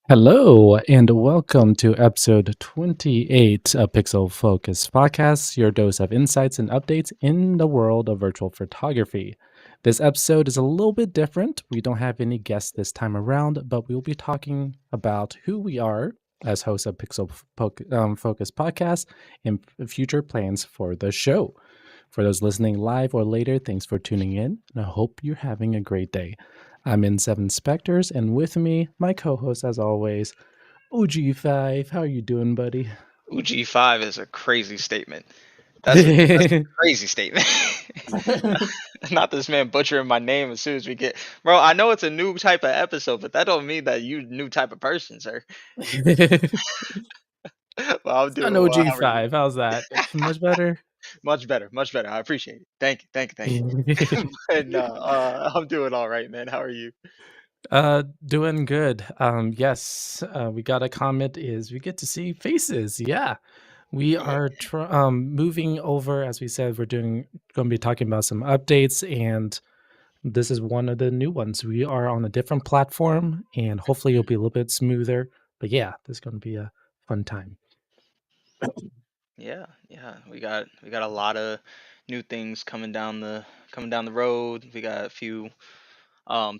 Hello, and welcome to episode 28 of Pixel Focus Podcast, your dose of insights and updates in the world of virtual photography. This episode is a little bit different. We don't have any guests this time around, but we'll be talking about who we are as hosts of Focus Podcast and future plans for the show. For those listening live or later, thanks for tuning in, and I hope you're having a great day. I'm in Seven Specters, and with me, my co-host, as always, OG5. How are you doing, buddy? UG5 is a crazy statement. That's a crazy statement. Not this man butchering my name as soon as we get. Bro, I know it's a new type of episode, but that don't mean that you new type of person, sir. Well, I'm It's an doing well. How are you? OG5. How's that? Much better? Much better, much better. I appreciate it. Thank you, thank you, thank you. And I'm doing all right, man. How are you? Doing good. Yes, we got a comment is we get to see faces. Yeah. We Yeah. are moving over, as we said, we're going to be talking about some updates, and this is one of the new ones. We are on a different platform, and hopefully it'll be a little bit smoother. But yeah, this is going to be a fun time. Yeah, yeah. We got a lot of new things coming down the road. We got a few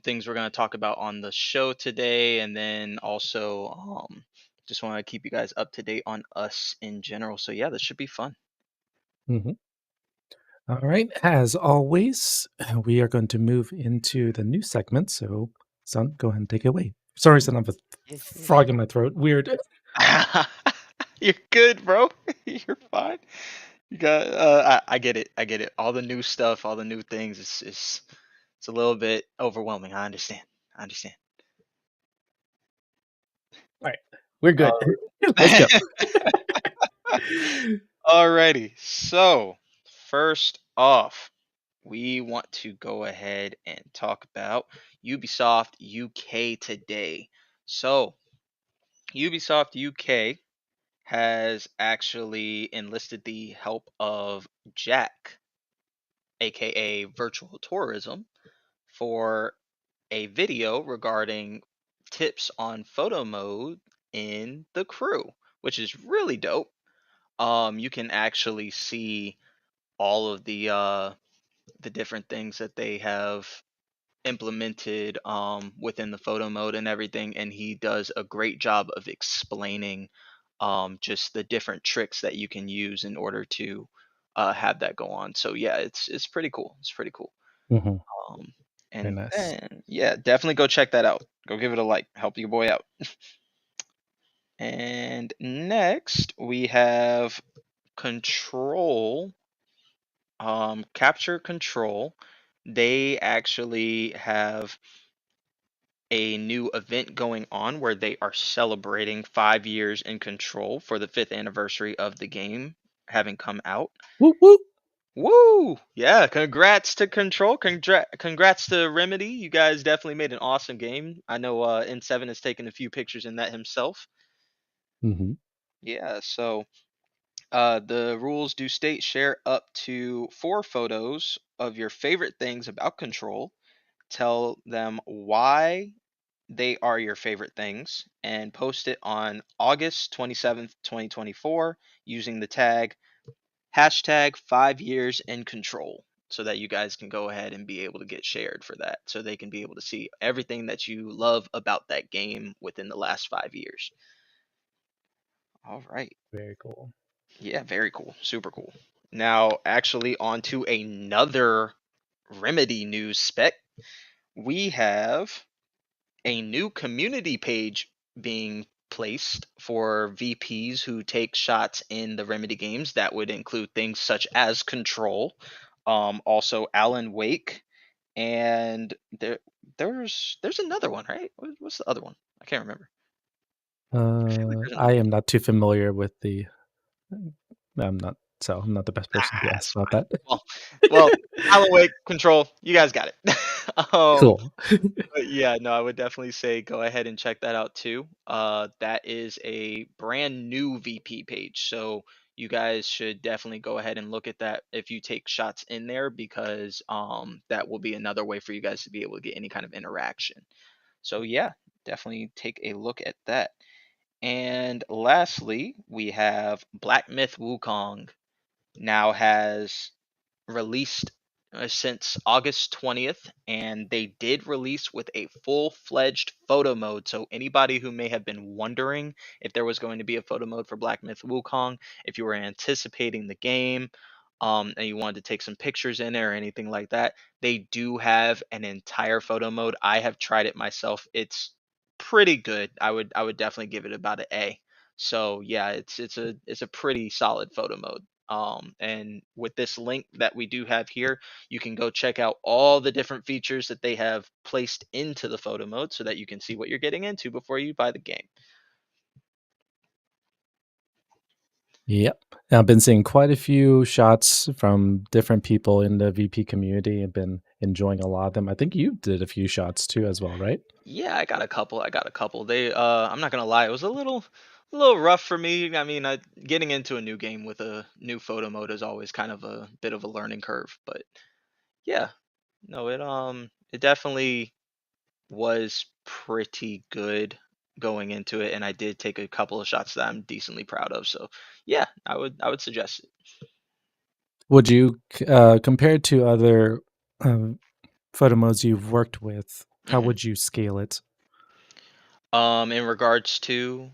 things we're going to talk about on the show today, and then also just want to keep you guys up to date on us in general. So yeah, this should be fun. Mhm. All right. As always, we are going to move into the new segment. So, son, go ahead and take it away. Sorry, son, I have a Yeah, yeah. frog in my throat. Weird. You're good, bro. You're fine. You got. I get it. I get it. All the new stuff, all the new things. It's a little bit overwhelming. I understand. I understand. All right. We're good. Uh, Let's go. Alrighty. So first off, we want to go ahead and talk about Ubisoft UK today. So, Ubisoft UK has actually enlisted the help of Jack, aka Virtual Tourism, for a video regarding tips on photo mode in The Crew, which is really dope. You can actually see all of the different things that they have implemented within the photo mode and everything, and he does a great job of explaining just the different tricks that you can use in order to have that go on. So yeah, it's pretty cool. It's pretty cool. Mhm. Um, Very and nice. then yeah, definitely go check that out. Go give it a like. Help your boy out. And next we have Control, Capture Control. They actually have a new event going on where they are celebrating 5 years in Control for the fifth anniversary of the game having come out. Whoop, whoop. Woo! Yeah, congrats to Control. Congrats to Remedy. You guys definitely made an awesome game. I know N7 has taken a few pictures in that himself. Mhm. Yeah, so the rules do state share up to 4 photos of your favorite things about Control. Tell them why they are your favorite things and post it on August 27th, 2024 using the tag hashtag 5 years in control so that you guys can go ahead and be able to get shared for that so they can be able to see everything that you love about that game within the last 5 years. All right. Very cool. Yeah, very cool. Super cool. Now, actually, on to another Remedy news spec. We have a new community page being placed for VPs who take shots in the Remedy games. That would include things such as Control, also Alan Wake, and there's another one, right? What's the other one? I can't remember. I feel like there's I another one. am not too familiar with the. I'm not the best person to It's ask about fine. that. Well, Alan Wake, Control, you guys got it. um, Cool. But yeah, no, I would definitely say go ahead and check that out too. That is a brand new VP page, so you guys should definitely go ahead and look at that if you take shots in there because that will be another way for you guys to be able to get any kind of interaction. So yeah, definitely take a look at that. And lastly, we have Black Myth Wukong now has released since August 20th, and they did release with a full fledged photo mode. So, anybody who may have been wondering if there was going to be a photo mode for Black Myth Wukong, if you were anticipating the game, and you wanted to take some pictures in it or anything like that, they do have an entire photo mode. I have tried it myself. It's pretty good. I would definitely give it about an A. So yeah, it's a pretty solid photo mode. And with this link that we do have here, you can go check out all the different features that they have placed into the photo mode so that you can see what you're getting into before you buy the game. Yep. I've been seeing quite a few shots from different people in the VP community. I've been enjoying a lot of them. I think you did a few shots too as well, right? Yeah, I got a couple. I got a couple. I'm not gonna lie, it was a little rough for me. I mean, getting into a new game with a new photo mode is always kind of a bit of a learning curve, but yeah, no, it definitely was pretty good going into it, and I did take a couple of shots that I'm decently proud of. So yeah, I would suggest it. Would you compare to other um, photo modes you've worked with, how hmm would you scale it? In regards to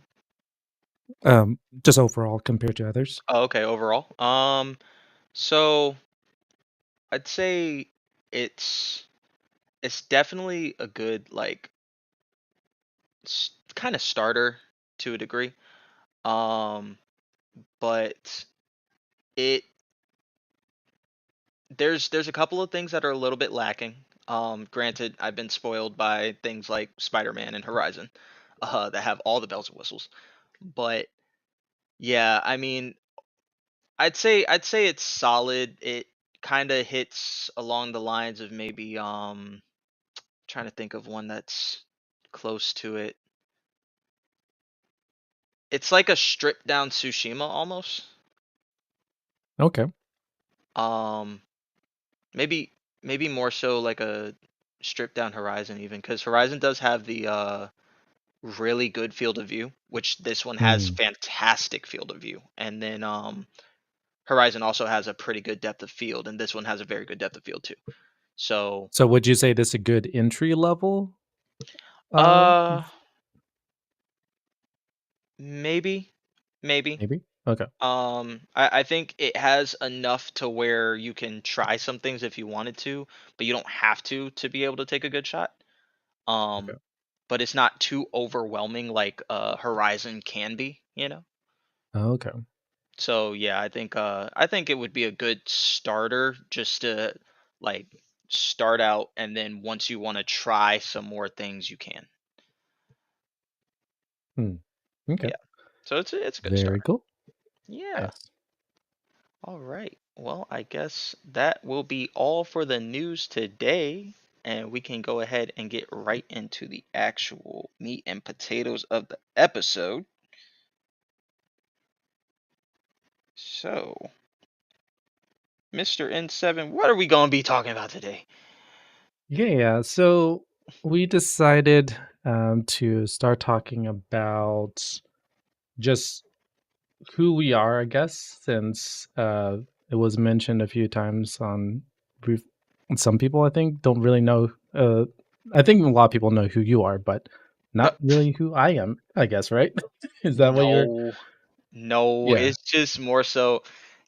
Just overall compared to others? oh, okay, overall, so I'd say it's it's definitely a good like kind of starter to a degree. Um, but it there's a couple of things that are a little bit lacking. Granted, I've been spoiled by things like Spider-Man and Horizon, that have all the bells and whistles. But yeah, I mean, I'd say it's solid. It kind of hits along the lines of maybe trying to think of one that's close to it. It's like a stripped down Tsushima almost. Okay. Um, maybe more so like a stripped down Horizon even because Horizon does have the really good field of view, which this one has Hmm. fantastic field of view. And then Horizon also has a pretty good depth of field, and this one has a very good depth of field too. So So would you say this is a good entry level? Uh, uh maybe maybe maybe. Okay. I think it has enough to where you can try some things if you wanted to, but you don't have to be able to take a good shot. Okay. Um, but it's not too overwhelming like Horizon can be, you know. Okay. So yeah, I think it would be a good starter just to like start out, and then once you want to try some more things, you can. Hmm. Okay. Yeah. So it's a good Very starter. cool. Yeah. Nice. All right. Well, I guess that will be all for the news today, and we can go ahead and get right into the actual meat and potatoes of the episode. So, Mr. N7, what are we going to be talking about today? Yeah. So we decided to start talking about just who we are, I guess, since it was mentioned a few times on brief. Some people, I think, don't really know. I think a lot of people know who you are, but Uh, not really who I am. I guess, right? Is that what you're? no, no, Yeah. it's just more so.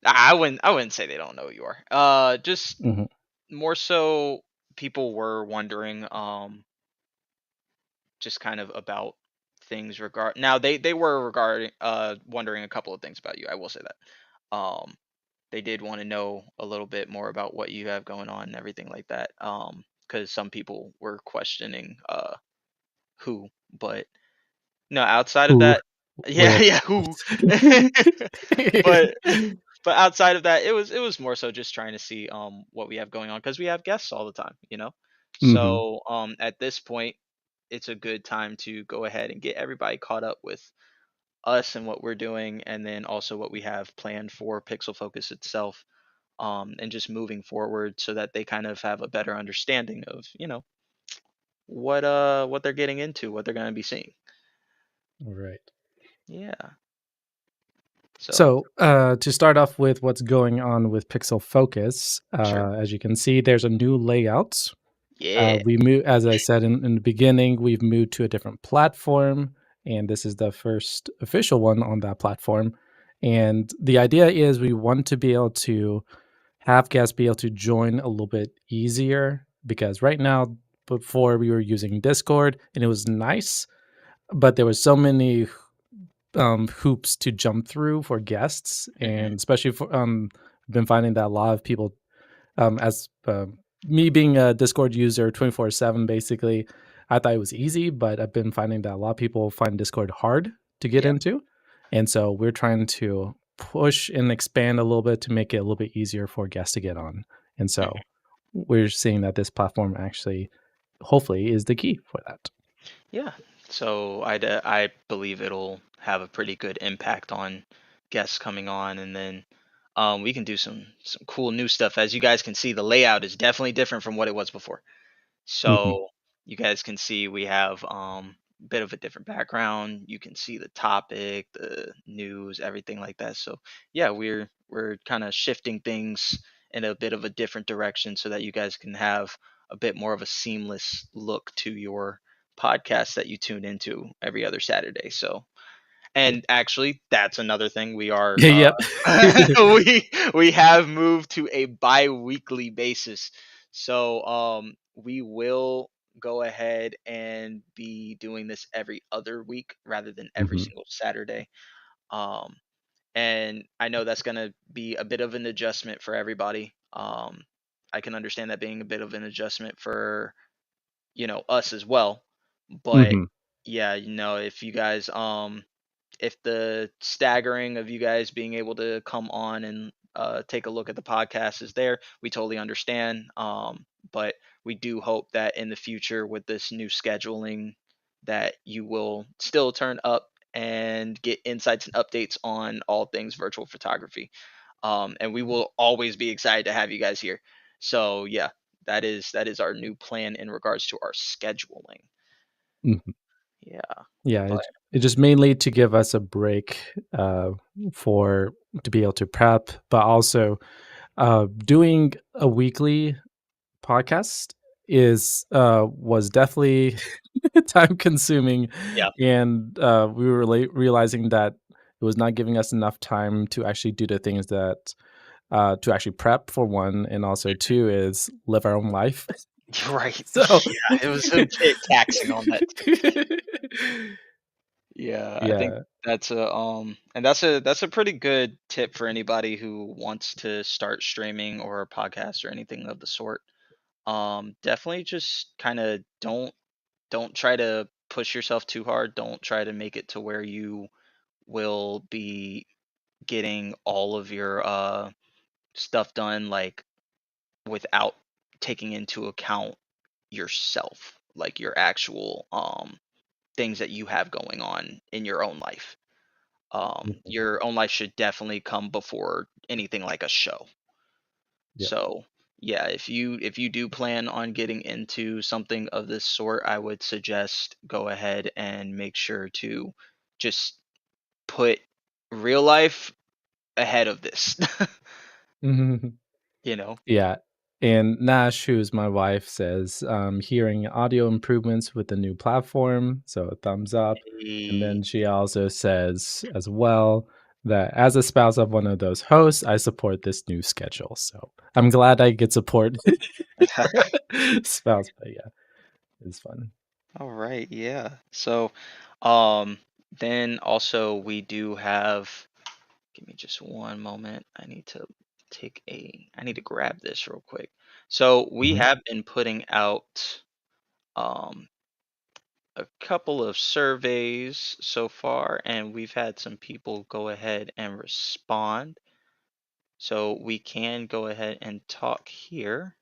I wouldn't say they don't know who you are. Just Hmm. more so people were wondering, just kind of about things regard. Now they were regarding, wondering a couple of things about you. I will say that. They did want to know a little bit more about what you have going on and everything like that. Because some people were questioning, who, but no, outside of Who? that, yeah, Where? yeah, who. but but outside of that, it was more so just trying to see what we have going on because we have guests all the time, you know. Hmm. So at this point, it's a good time to go ahead and get everybody caught up with us and what we're doing, and then also what we have planned for Pixel Focus itself, and just moving forward so that they kind of have a better understanding of, what they're getting into, what they're gonna be seeing. Right. Yeah. So So, to start off with what's going on with Pixel Focus, sure. as you can see, there's a new layout. Yeah. We move, as I said in the beginning, we've moved to a different platform, and this is the first official one on that platform. And the idea is we want to be able to have guests be able to join a little bit easier because right now, before we were using Discord and it was nice, but there was so many hoops to jump through for guests, Hmm. and especially for I've been finding that a lot of people, as me being a Discord user 24/7, basically, I thought it was easy, but I've been finding that a lot of people find Discord hard to get Yeah. into, and so we're trying to push and expand a little bit to make it a little bit easier for guests to get on, and so we're seeing that this platform actually, hopefully, is the key for that. Yeah. So I believe it'll have a pretty good impact on guests coming on, and then we can do some cool new stuff. As you guys can see, the layout is definitely different from what it was before. Mhm, So you guys can see we have a bit of a different background. You can see the topic, the news, everything like that. So yeah, we're kind of shifting things in a bit of a different direction so that you guys can have a bit more of a seamless look to your podcast that you tune into every other Saturday. So yep. and actually, that's another thing. We are Yep. we have moved to a bi-weekly basis. So we will go ahead and be doing this every other week rather than every Mhm, single Saturday. Um and I know that's going to be a bit of an adjustment for everybody. I can understand that being a bit of an adjustment for, us as well. But mhm. yeah, if you guys if the staggering of you guys being able to come on and take a look at the podcast is there, we totally understand. But we do hope that in the future, with this new scheduling, that you will still turn up and get insights and updates on all things virtual photography. And we will always be excited to have you guys here. So yeah, that is our new plan in regards to our scheduling. Mhm. Yeah, Yeah, but it just mainly to give us a break, for to be able to prep, but also, doing a weekly podcast was definitely time consuming, yeah, and, we were realizing that it was not giving us enough time to actually do the things that, to actually prep for one, and also two is live our own life. you're right. So Yeah, it was a bit taxing on that too. Yeah, I think Yeah. that's a pretty good tip for anybody who wants to start streaming or a podcast or anything of the sort. Definitely just kind of don't try to push yourself too hard. Don't try to make it to where you will be getting all of your stuff done like without taking into account yourself, like your actual things that you have going on in your own life. Mhm. Your own life should definitely come before anything like a show. Yep. So yeah, if you do plan on getting into something of this sort, I would suggest go ahead and make sure to just put real life ahead of this. Mhm. you know? Yeah, and Nash, who's my wife, says, hearing audio improvements with the new platform, so a thumbs up. And Eh, then she also says as well that as a spouse of one of those hosts, I support this new schedule. So I'm glad I get support for a spouse, but yeah, it's fun. All right, yeah. So, um, then also we do have. Give me just one moment. I need to grab this real quick. So we Mhm. have been putting out um a couple of surveys so far, and we've had some people go ahead and respond. So we can go ahead and talk here.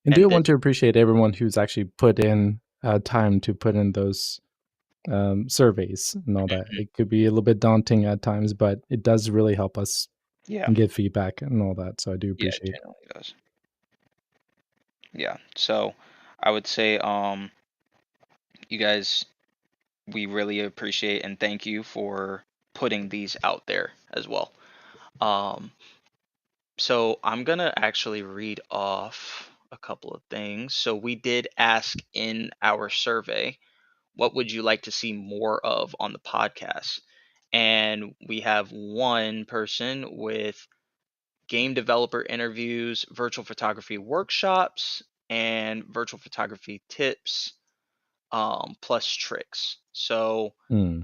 And do And then, want to appreciate everyone who's actually put in time to put in those surveys and all that. mhm, It could be a little bit daunting at times, but it does really help us yeah, and get feedback and all that. So I do yeah, it appreciate. generally does. Yeah. So, I would say you guys, we really appreciate and thank you for putting these out there as well. Um, so I'm gonna actually read off a couple of things. So we did ask in our survey, what would you like to see more of on the podcast? And we have one person with game developer interviews, virtual photography workshops, and virtual photography tips, plus tricks. So Hmm.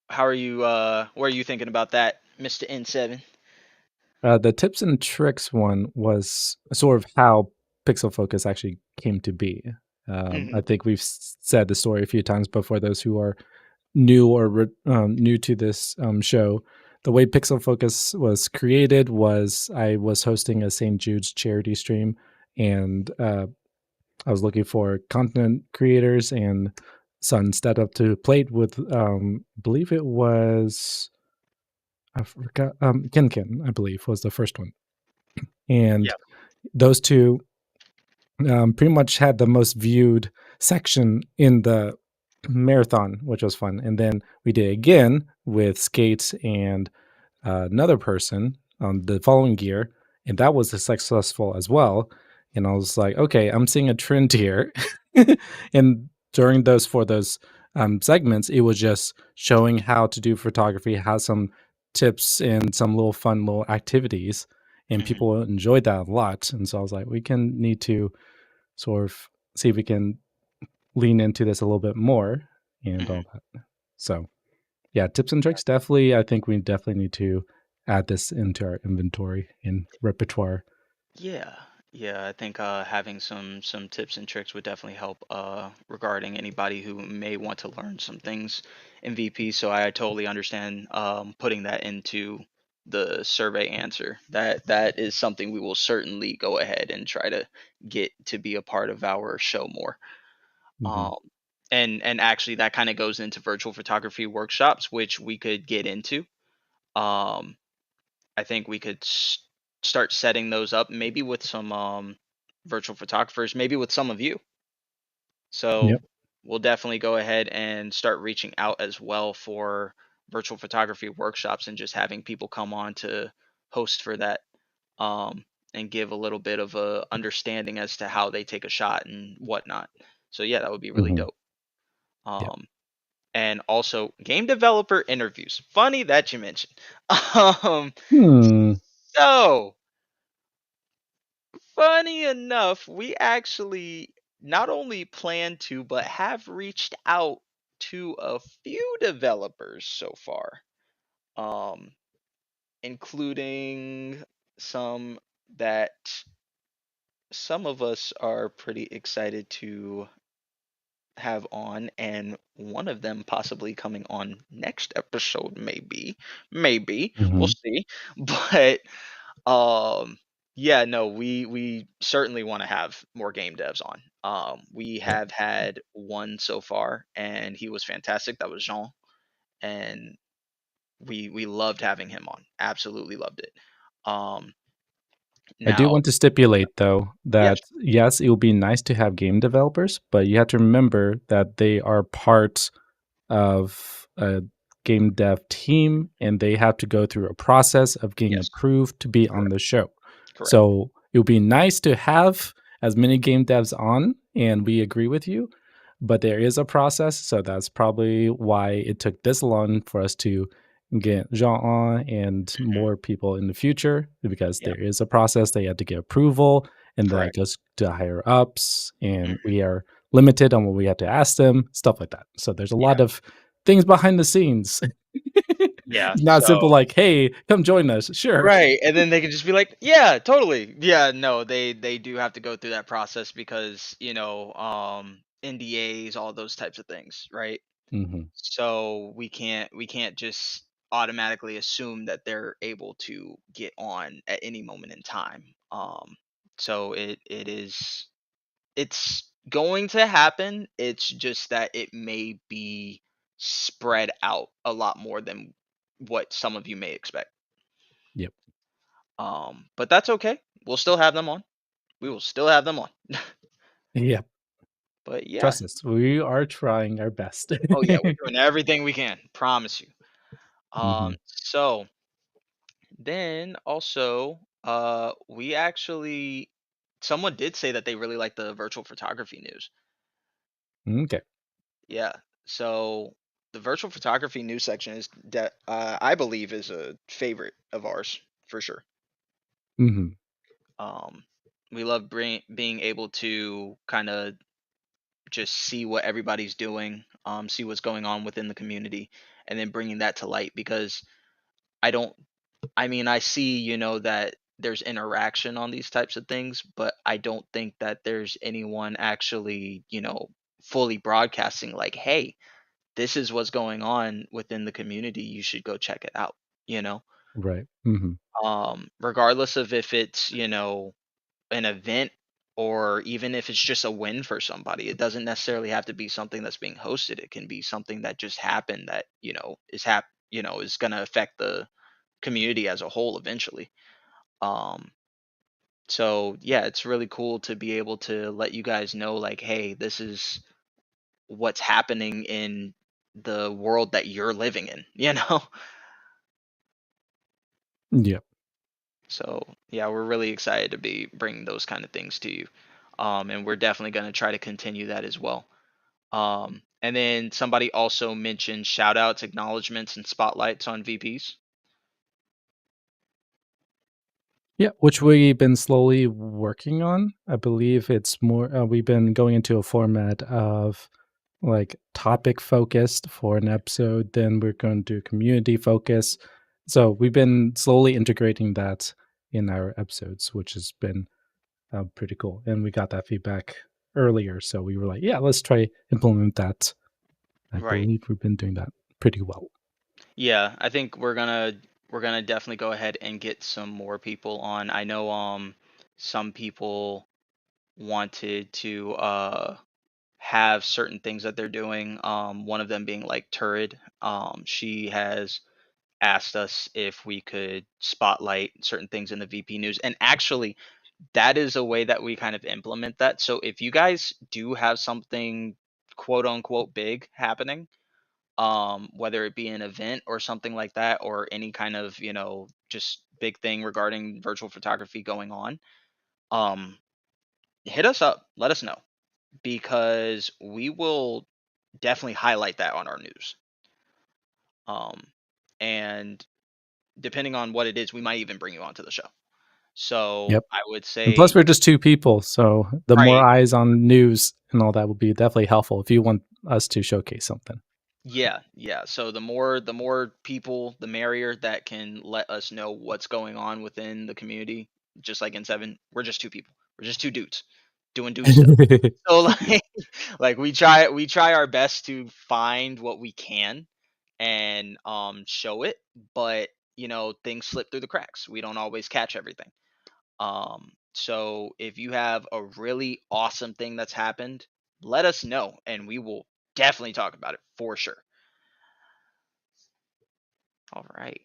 how are you what are you thinking about that, Mr. N7? The tips and tricks one was sort of how Pixel Focus actually came to be. I Hmm. think we've said the story a few times, but for those who are new to this show, the way Pixel Focus was created was I was hosting a St. Jude's charity stream, and I was looking for content creators, and Sun stepped up to plate with, believe it was I forgot, Ken, I believe was the first one, and Yeah. those two pretty much had the most viewed section in the marathon, which was fun. And then we did again with skates and another person on the following year, and that was successful as well. And I was like, okay, I'm seeing a trend here. And during those segments, it was just showing how to do photography, how some tips and some little fun little activities, and Hmm. people enjoyed that a lot. And so I was like, we can need to sort of see if we can lean into this a little bit more and Hmm. all that. So yeah, tips and tricks definitely. I think we definitely need to add this into our inventory and repertoire. Yeah, yeah, I think having some tips and tricks would definitely help regarding anybody who may want to learn some things in VP. So I totally understand putting that into the survey answer. That is something we will certainly go ahead and try to get to be a part of our show more. Hmm. Um, and actually that kind of goes into virtual photography workshops, which we could get into. Um, I think we could start setting those up, maybe with some virtual photographers, maybe with some of you. So Yep. we'll definitely go ahead and start reaching out as well for virtual photography workshops and just having people come on to host for that, and give a little bit of a understanding as to how they take a shot and whatnot. So yeah, that would be really Hmm. dope. Yep. Um, and also game developer interviews. Funny that you mentioned. Um, Hmm. so funny enough, we actually not only plan to, but have reached out to a few developers so far, um, including some that some of us are pretty excited to have on, and one of them possibly coming on next episode, maybe we'll Hmm. see. But Um, yeah, no, we certainly want to have more game devs on. We Yep. have had one so far, and he was fantastic. That was Jean, and we loved having him on. Absolutely loved it. Um, I do now, want to stipulate, though, yeah, that yes, it would be nice to have game developers, but you have to remember that they are part of a game dev team and they have to go through a process of getting yes, approved to be on correct, the show. correct. So it would be nice to have as many game devs on, and we agree with you, but there is a process. So that's probably why it took this long for us to get Jean on and Hmm. more people in the future, because Yeah, there is a process. They have to get approval, and that correct. goes to higher ups, and Hmm. we are limited on what we have to ask them, stuff like that. So there's a Yeah, lot of things behind the scenes. yeah. Not So simple like, hey, come join us. Sure. right, and then they can just be like, "Yeah, totally. Yeah, no, they do have to go through that process because, NDAs, all those types of things, right? Hmm. So we can't just automatically assume that they're able to get on at any moment in time. So it's going to happen. It's just that it may be spread out a lot more than what some of you may expect. Yep. But that's okay. We'll still have them on. we will still have them on. Yeah, But yeah. trust us, we are trying our best. Oh yeah, we're doing everything we can. Promise you. Mhm. So then also, we actually someone did say that they really like the virtual photography news. M'kay. Yeah. So the virtual photography news section is that I believe is a favorite of ours for sure. Mhm. Um, we love being able to kind of just see what everybody's doing, see what's going on within the community, and then bringing that to light because I don't I mean, I see, that there's interaction on these types of things, but I don't think that there's anyone actually, fully broadcasting like, "Hey, this is what's going on within the community. You should go check it out." You know, Right. Mhm. regardless of if it's, an event or even if it's just a win for somebody. It doesn't necessarily have to be something that's being hosted. It can be something that just happened that, is going to affect the community as a whole eventually. Um, so yeah, it's really cool to be able to let you guys know like, hey, this is what's happening in the world that you're living in, you know? Yeah. So yeah, we're really excited to be bringing those kind of things to you. And we're definitely going to try to continue that as well. And then somebody also mentioned shout outs, acknowledgments, and spotlights on VPs. Yeah, which we've been slowly working on. I believe it's more we've been going into a format of, like, topic focused for an episode, then we're going to do community focus. So, we've been slowly integrating that in our episodes, which has been, pretty cool, and we got that feedback earlier, so we were like, "Yeah, let's try implement that." I Right. believe we've been doing that pretty well. Yeah, I think we're gonna definitely go ahead and get some more people on. I know some people wanted to have certain things that they're doing. One of them being like Turid. She has asked us if we could spotlight certain things in the VP news. And actually, that is a way that we kind of implement that. So if you guys do have something quote unquote big happening, whether it be an event or something like that, or any kind of, just big thing regarding virtual photography going on, um, hit us up, let us know because we will definitely highlight that on our news. Um, and depending on what it is, we might even bring you onto the show. So Yep, I would and plus say, we're just 2 people, so the more right. eyes on news and all that will be definitely helpful if you want us to showcase something. Yeah, yeah. So the more people, the merrier that can let us know what's going on within the community. Just like in Seven, we're just two people. We're just two dudes doing dude stuff. So like like we try our best to find what we can and show it, but things slip through the cracks. We don't always catch everything. So if you have a really awesome thing that's happened, let us know and we will definitely talk about it for sure. All right.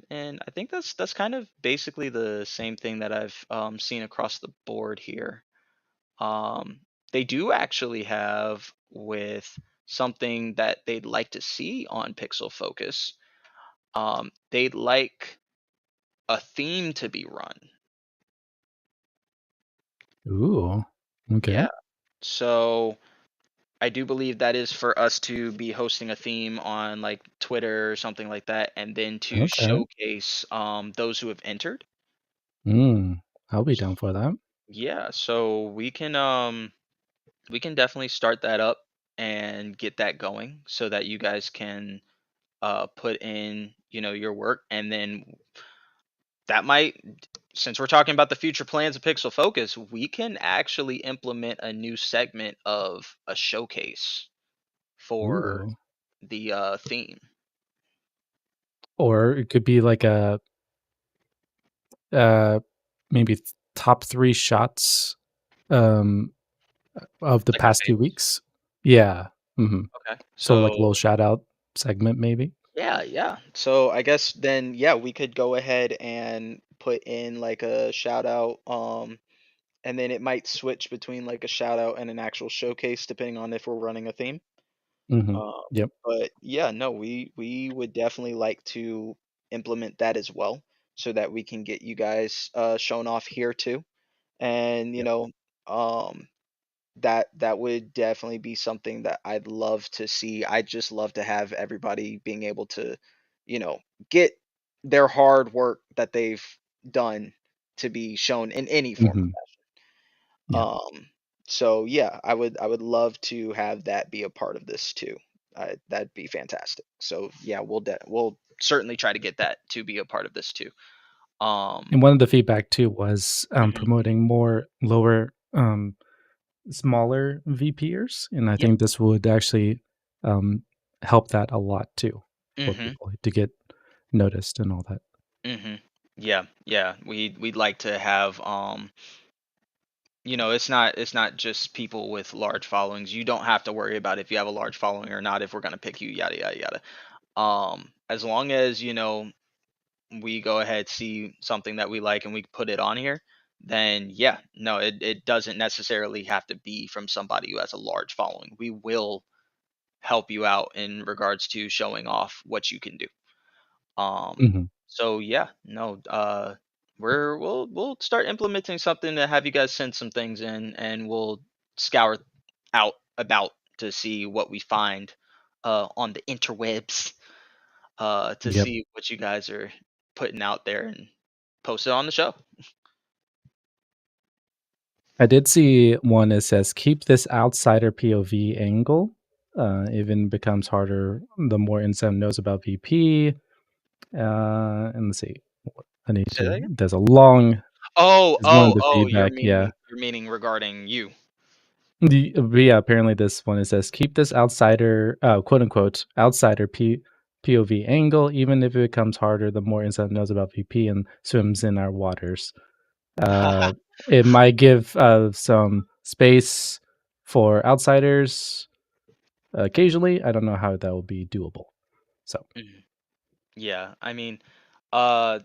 And I think that's kind of basically the same thing that I've seen across the board here. Um, they do actually have with something that they'd like to see on Pixel Focus. They'd like a theme to be run. Ooh, okay, Yeah. So I do believe that is for us to be hosting a theme on like Twitter or something like that, and then to okay. showcase those who have entered. Mm, I'll be down for that. Yeah, so we can definitely start that up and get that going so that you guys can put in, your work, and then that might, since we're talking about the future plans of Pixel Focus, we can actually implement a new segment of a showcase for Ooh, the theme. or it could be like a, uh, maybe top 3 shots, um, of the Like a past 2 famous. weeks. Yeah, mhm. Okay. So, like, So little shout out segment maybe? yeah, yeah. So I guess then, yeah, we could go ahead and put in like a shout out. and then it might switch between like a shout out and an actual showcase depending on if we're running a theme. Mhm. Um, Yep. but yeah, no, we would definitely like to implement that as well, so that we can get you guys shown off here too. And Yep. um, that would definitely be something that I'd love to see. I'd just love to have everybody being able to, you know, get their hard work that they've done to be shown in any form of Mhm. Yep. um, so yeah, I would love to have that be a part of this too. That'd be fantastic. So yeah, we'll certainly try to get that to be a part of this too. Um, And one of the feedback too was, mhm, promoting more lower, smaller VPers, and I yep. think this would actually, um, help that a lot too for Mhm. people to get noticed and all that. Mhm. Yeah, yeah. We'd like to have it's not just people with large followings. You don't have to worry about if you have a large following or not if we're gonna pick you, yada yada yada. As long as, we go ahead, see something that we like and we put it on here, then yeah, no, it doesn't necessarily have to be from somebody who has a large following. We will help you out in regards to showing off what you can do. Mhm. So yeah, no, we'll start implementing something to have you guys send some things in, and we'll scour out about to see what we find on the interwebs to Yep. see what you guys are putting out there and post it on the show. I did see one that says, "Keep this outsider POV angle, even becomes harder the more Insom knows about VP." And let's see. I need Say that to again. there's a long Oh, there's one of oh, the oh, you're feedback, yeah. meaning you're meaning regarding you. But yeah, apparently this one it says, "Keep this outsider, quote unquote, outsider POV angle, even if it becomes harder the more Insom knows about VP and swims in our waters." Uh, it might give, some space for outsiders occasionally. I don't know how that will be doable. So, Mhm. Yeah, I mean,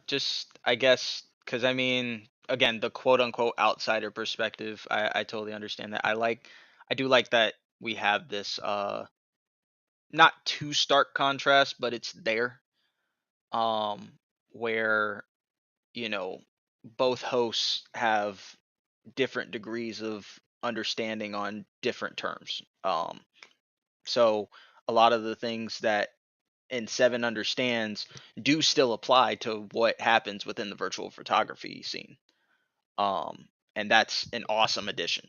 just I guess because I mean, again, the quote unquote outsider perspective, I totally understand that. I do like that we have this not too stark contrast, but it's there. Um, where you know both hosts have different degrees of understanding on different terms. So a lot of the things that and Seven understands do still apply to what happens within the virtual photography scene. Um, and that's an awesome addition.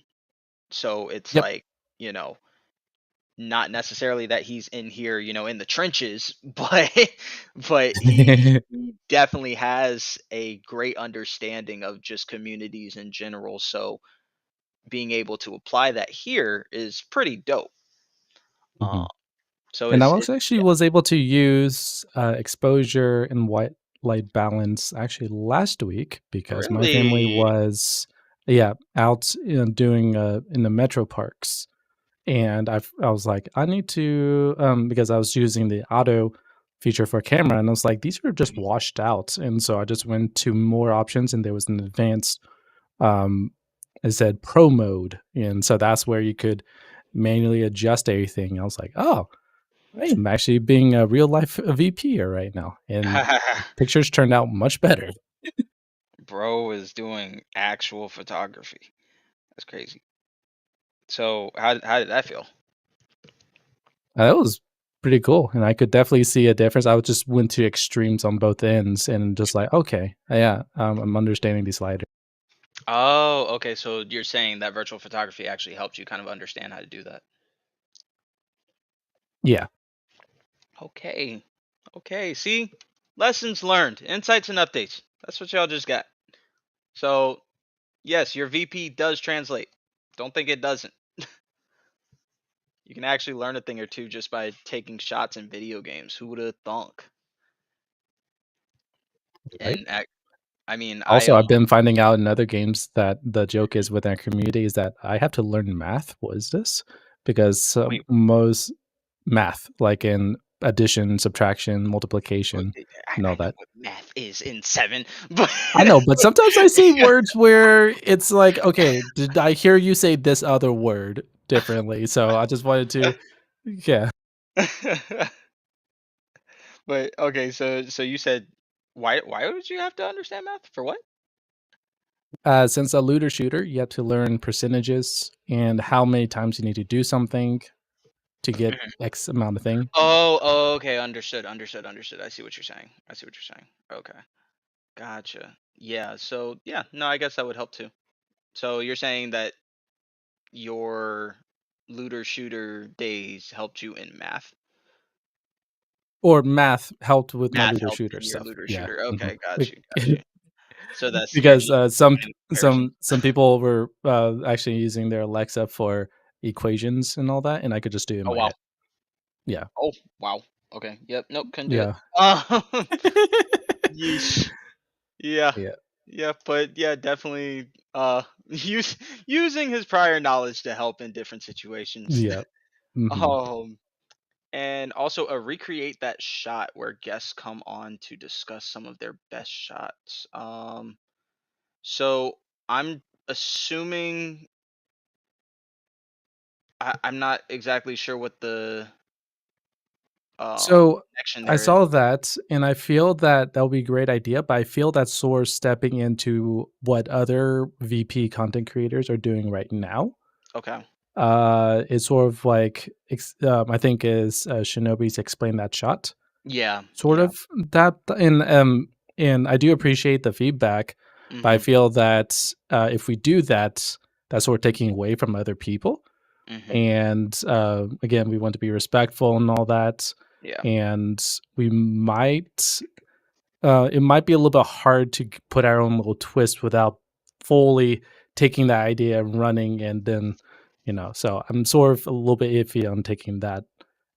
So it's yep. like, you know, not necessarily that he's in here, in the trenches, but he definitely has a great understanding of just communities in general. So being able to apply that here is pretty dope. Uh, Mhm. so And I it's was actually yeah, was able to use, exposure and white light balance actually last week because my family really. was, yeah, out, doing, in the metro parks. And I was like, I need to, because I was using the auto feature for camera, and I was like, these are just Mhm. washed out. And so I just went to more options, and there was an advanced, um, it said pro mode. And so that's where you could manually adjust everything. I was like, oh, I am actually being a real life VP here right now. And pictures turned out much better. Bro is doing actual photography. That's crazy. So how did that feel? That was pretty cool, and I could definitely see a difference. I would just went to extremes on both ends and just like, okay, yeah, I'm understanding these sliders. Oh, okay. So you're saying that virtual photography actually helped you kind of understand how to do that. Yeah. Okay. Okay. See? Lessons learned, insights and updates. That's what y'all just got. So, yes, your VP does translate. Don't think it doesn't. You can actually learn a thing or two just by taking shots in video games. Who would have thunk? Right. And I mean, I Also, I've been finding out in other games that the joke is with our community is that I have to learn math. What is this? Because wait. most math, like in addition, subtraction, Well, multiplication, and I all know that. what math is in 7, but I know, but sometimes I see words where it's like, "Okay, did I hear you say this other word differently?" So I just wanted to yeah. but okay, so you said why would you have to understand math for what? Since a looter shooter, you have to learn percentages and how many times you need to do something to get Mhm. X amount of thing. Oh, okay, understood. I see what you're saying. I see what you're saying. Okay, gotcha. Yeah, so yeah, no, I guess that would help too. So you're saying that your looter shooter days helped you in math? Or math helped with my Math looter helped shooter in your stuff. looter Yeah, shooter. mhm. Okay, got Bec you, got you. So that's you're because, just doing comparisons. some people were, actually using their Alexa for equations and all that, and I could just do it in Oh my wow. head. Yeah. Oh wow. Okay. Yep. Nope. Couldn't do it. Yeah. Yeesh. Yeah. Yeah. Yeah. But yeah, definitely. Using his prior knowledge to help in different situations. Yeah. Mhm. um. And also, recreate that shot where guests come on to discuss some of their best shots. So I'm assuming I'm not exactly sure what the So, connection I there is. saw that, and I feel that that would be a great idea, but I feel that's sort of stepping into what other VP content creators are doing right now. Okay. It's sort of like, I think is, Shinobi's Explain That Shot, Yeah. sort Yeah. of that and I do appreciate the feedback, but I Mhm. feel that, if we do that, that's sort of taking away from other people, Mhm. and, again, we want to be respectful and all that, Yeah. and we might it might be a little bit hard to put our own little twist without fully taking that idea and running and then, so I'm sort of a little bit iffy on taking that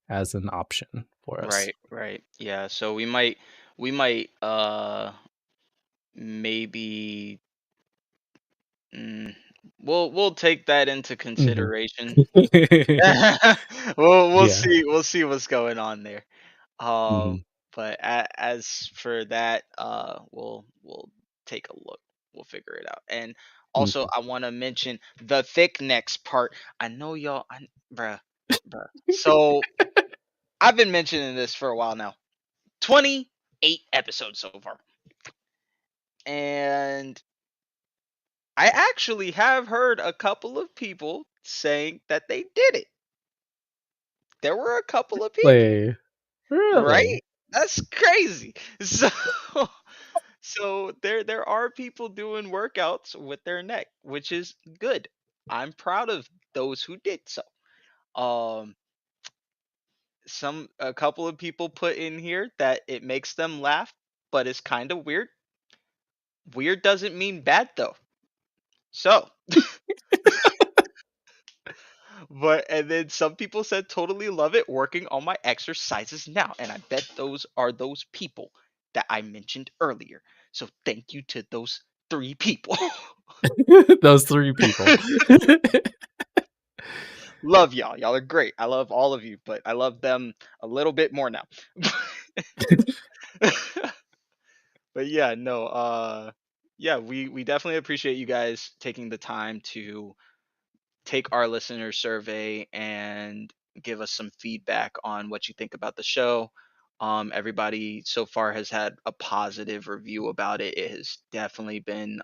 as an option for us. Right. Right. Yeah. So we might maybe mm, we'll take that into Mhm. consideration. We'll Yeah. see what's going on there. Mhm. But as for that, we'll take a look. We'll figure it out. And also, Mhm. I want to mention the thick necks part. I know y'all, bruh, bruh. So I've been mentioning this for a while now. 28 episodes so far, and I actually have heard a couple of people saying that they did it. There were a couple of people, Really? Really? right? That's crazy. So so there are people doing workouts with their neck, which is good. I'm proud of those who did so. Um a couple of people put in here that it makes them laugh, but it's kind of weird. Weird doesn't mean bad though. So, but and then some people said totally love it working on my exercises now, and I bet those are those people that I mentioned earlier. So thank you to those 3 people. Those 3 people. Love y'all. Y'all are great. I love all of you, but I love them a little bit more now. But yeah, no, yeah, we definitely appreciate you guys taking the time to take our listener survey and give us some feedback on what you think about the show. Everybody so far has had a positive review about it. It has definitely been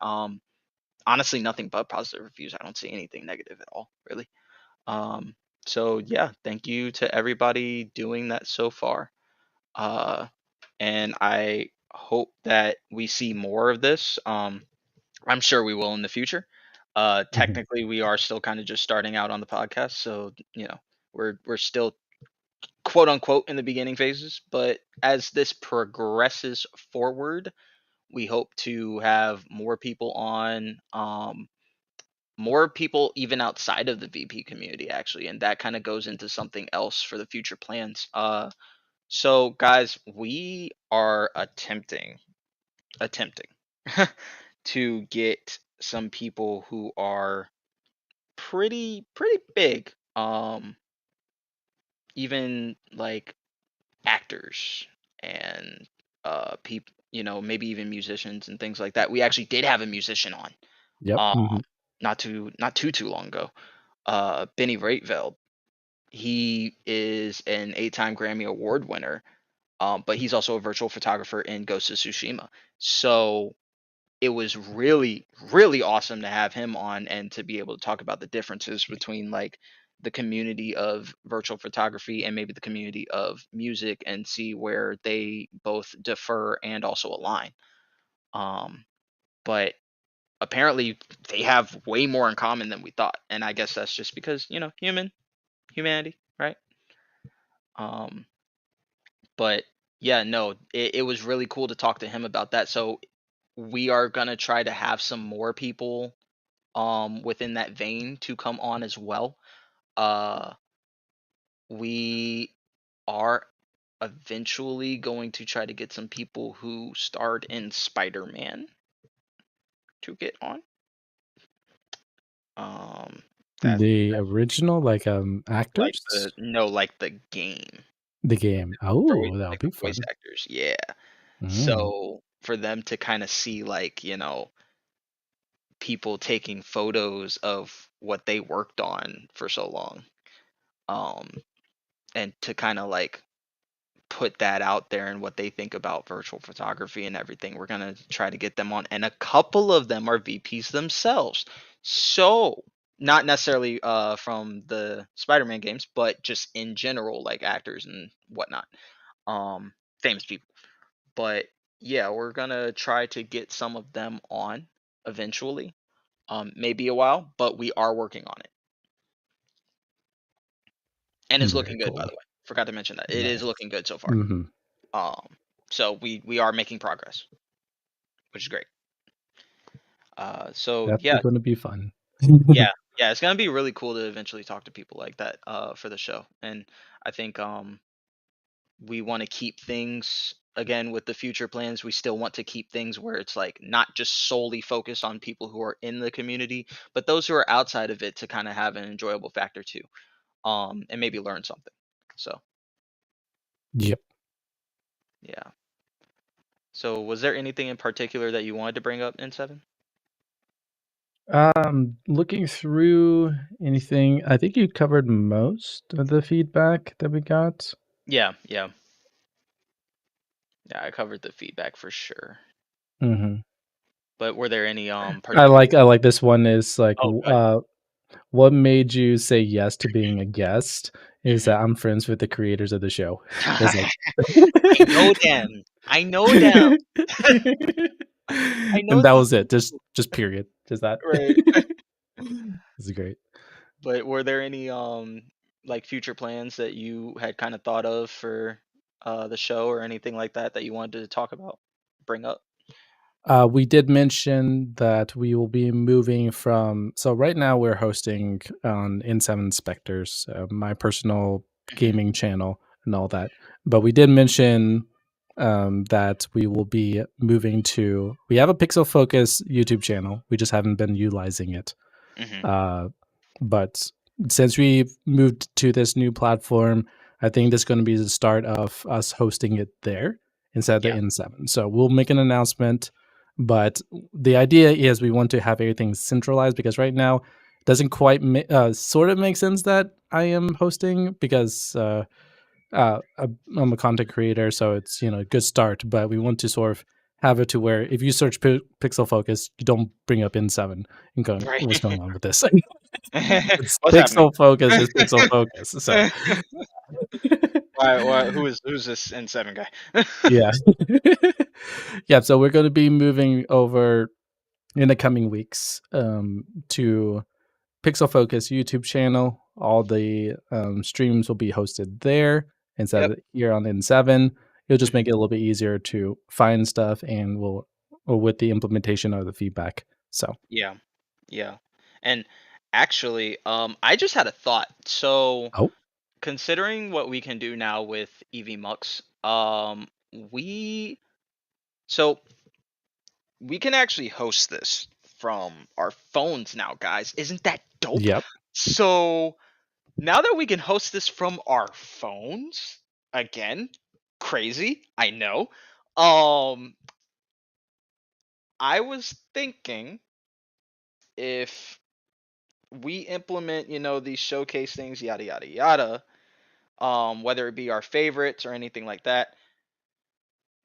honestly nothing but positive reviews. I don't see anything negative at all, really. Um, so yeah, thank you to everybody doing that so far. Uh, and I hope that we see more of this. I'm sure we will in the future. Mhm. Technically, we are still kind of just starting out on the podcast, so we're still quote unquote in the beginning phases. But as this progresses forward, we hope to have more people on. More people even outside of the VP community actually, and that kind of goes into something else for the future plans. So guys, we are attempting to get some people who are pretty big, even like actors and people, maybe even musicians and things like that. We actually did have a musician on, Yep. um, Mhm. not too long ago. Benny Raitveld. He is an 8-time Grammy Award winner, but he's also a virtual photographer in Ghost of Tsushima. So it was really, really awesome to have him on and to be able to talk about the differences between like the community of virtual photography and maybe the community of music and see where they both differ and also align. Um, but apparently they have way more in common than we thought. And I guess that's just because, humanity, right? Um, but yeah, no, it was really cool to talk to him about that. So we are gonna try to have some more people within that vein to come on as well. Uh we are eventually going to try to get some people who starred in Spider-Man to get on. Um that's The original, like, like actors? the no, like the game. The game. Voice Oh, that would like be the voice fun. actors. Yeah. Mm. So for them to kind of see like, people taking photos of what they worked on for so long. Um and to kind of like put that out there and what they think about virtual photography and everything. We're gonna try to get them on, and a couple of them are VPs themselves. So not necessarily from the Spider-Man games, but just in general, like actors and whatnot, famous people. But yeah, we're gonna try to get some of them on eventually. Maybe a while, but we are working on it, and it's Very looking good. By cool. the way, forgot to mention that it is Nice. looking good so far. Mhm. So we are making progress, which is great. So Definitely yeah, gonna be fun. yeah, yeah, it's gonna be really cool to eventually talk to people like that for the show, and I think we want to keep things again with the future plans. We still want to keep things where it's like not just solely focused on people who are in the community, but those who are outside of it to kind of have an enjoyable factor too, and maybe learn something. So Yep. yeah. So was there anything in particular that you wanted to bring up in seven? Looking through anything, I think you covered most of the feedback that we got. Yeah, yeah, yeah. I covered the feedback for sure. Mhm. But were there any I particular? like I like this one is like, Oh, good. what made you say yes to being a guest is Mhm. that I'm friends with the creators of the show. It's like I know them. I know them. I know and that these was it. people. Just period. Just that. Right. This is great. But were there any like future plans that you had kind of thought of for the show or anything like that that you wanted to talk about, bring up? We did mention that we will be moving from. So right now we're hosting on N7 Specters, my personal Hmm. gaming channel and all that. But we did mention that we will be moving to. We have a Pixel Focus YouTube channel. We just haven't been utilizing it. Hmm. Uh, but since we've moved to this new platform, I think that's going to be the start of us hosting it there instead of the Yeah. N7. So we'll make an announcement, but the idea is we want to have everything centralized because right now it doesn't quite sort of make sense that I am hosting because I'm a content creator, so it's a good start. But we want to sort of have it to where if you search Pixel Focus, you don't bring up N7 and going, Right. what's going on with this? It's What's happening? Pixel Focus is Pixel Focus. So Why? Who's this N7 guy? yeah, yeah. So we're going to be moving over in the coming weeks to Pixel Focus YouTube channel. All the streams will be hosted there instead Yep. of here on N7. It'll just Mhm. make it a little bit easier to find stuff, and we'll or with the implementation of the feedback. So, Yeah. Yeah. And actually, I just had a thought. So oh, considering what we can do now with EV Mux, we so we can actually host this from our phones now, guys. Isn't that dope? yep, So now that we can host this from our phones again, Crazy, I know. Um, I was thinking if we implement, these showcase things, yada yada yada, whether it be our favorites or anything like that,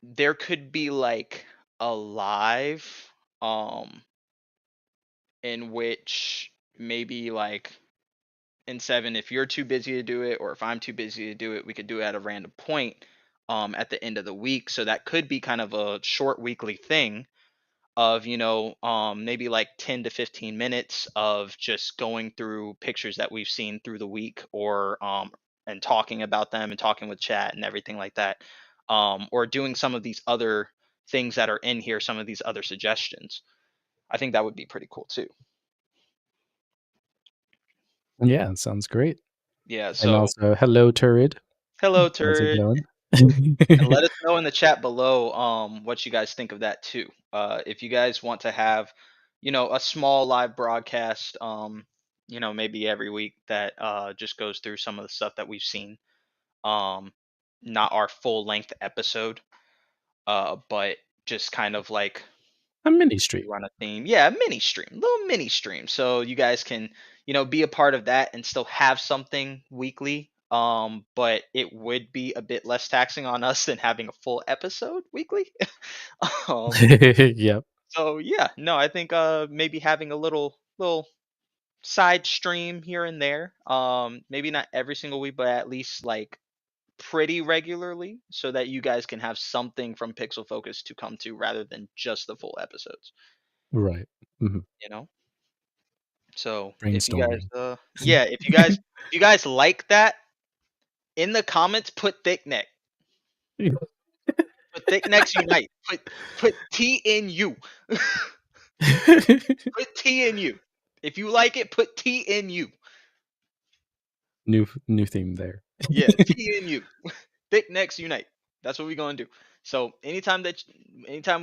there could be like a live, um, in which maybe like in seven, if you're too busy to do it, or if I'm too busy to do it, we could do it at a random point, at the end of the week. So that could be kind of a short weekly thing of maybe like 10 to 15 minutes of just going through pictures that we've seen through the week, or and talking about them and talking with chat and everything like that, or doing some of these other things that are in here, some of these other suggestions. I think that would be pretty cool too. Yeah, sounds great. Yeah, And so also, hello, Turid. hello How's it turret. going? And let us know in the chat below, what you guys think of that too. If you guys want to have, a small live broadcast, maybe every week, that just goes through some of the stuff that we've seen. Um, Not our full length episode, but just kind of like A mini stream. run a theme. Yeah, a mini stream, little mini stream. So you guys can, be a part of that and still have something weekly. But it would be a bit less taxing on us than having a full episode weekly. um, Yep. so yeah, no, I think maybe having a little side stream here and there. Maybe not every single week, but at least like pretty regularly, so that you guys can have something from Pixel Focus to come to rather than just the full episodes. Right. Mhm. You know. So if you guys, Brainstorming. yeah, if you guys like that, in the comments put thick neck, put thick necks unite, put T in you, put T in you. If you like it, put T in you. New theme there. Yeah, T in you. Thick necks unite. That's what we gonna do. So anytime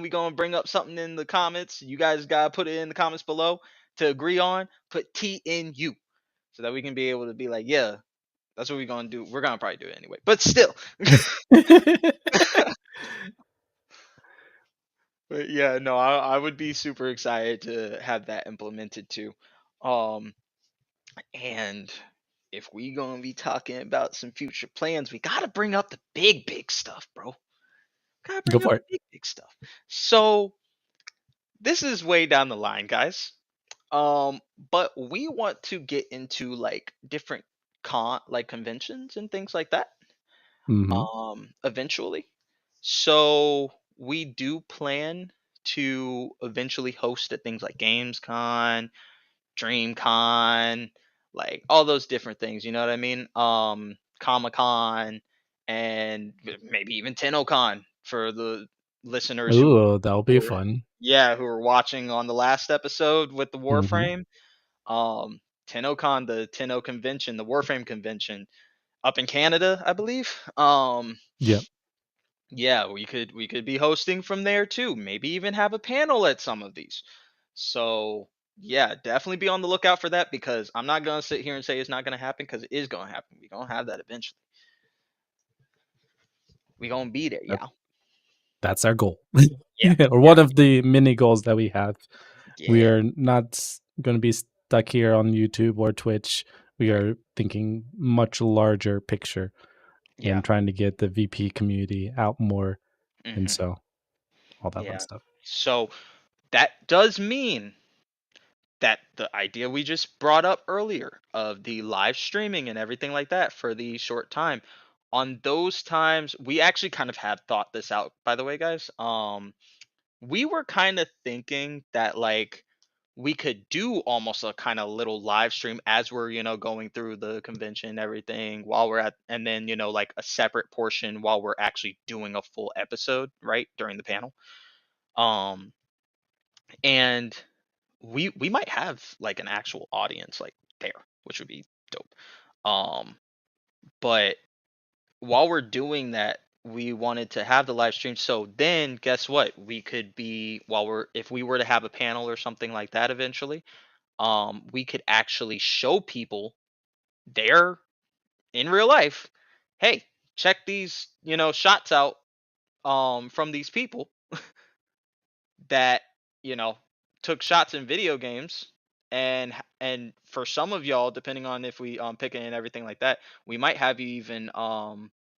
we gonna bring up something in the comments, you guys gotta put it in the comments below to agree on. Put T in you, so that we can be able to be like, yeah, that's what we're gonna do. We're gonna probably do it anyway, but still. But yeah, no, I would be super excited to have that implemented too. Um, and if we gonna be talking about some future plans, we gotta bring up the big stuff, bro. Gotta Go bring up for the it. big stuff. So this is way down the line, guys. But we want to get into like different conventions and things like that. Mhm. Eventually. So we do plan to eventually host at things like GamesCon, DreamCon, like all those different things. You know what I mean? Comic Con, and maybe even TennoCon for the listeners Ooh, that'll be who were, fun. yeah, who were watching on the last episode with the Mhm. Warframe. TennoCon, the Tenno convention, the Warframe convention up in Canada, I believe. Yep. Yeah, we could be hosting from there too. Maybe even have a panel at some of these. So yeah, definitely be on the lookout for that, because I'm not gonna sit here and say it's not gonna happen, because it is gonna happen. We're gonna have that eventually. We're gonna be there, That yeah. that's our goal. Yeah, Or yeah, one of the mini goals that we have. We yeah, are not gonna be stuck here on YouTube or Twitch. We right. are thinking much larger picture Yeah. and trying to get the VP community out more, and Hmm. so all that fun Yeah. stuff. So that does mean that the idea we just brought up earlier of the live streaming and everything like that for the short time, on those times we actually kind of had thought this out, by the way, guys. We were kind of thinking that like we could do almost a kind of little live stream as we're going through the convention and everything, while we're at, and then like a separate portion while we're actually doing a full episode right during the panel. um and we might have like an actual audience like there, which would be dope. Um, but while we're doing that, we wanted to have the live stream. So then, guess what? We could be, while we're, if we were to have a panel or something like that eventually, we could actually show people there in real life. Hey, check these, shots out from these people that, you know, took shots in video games. And for some of y'all, depending on if we pick it and everything like that, we might have you even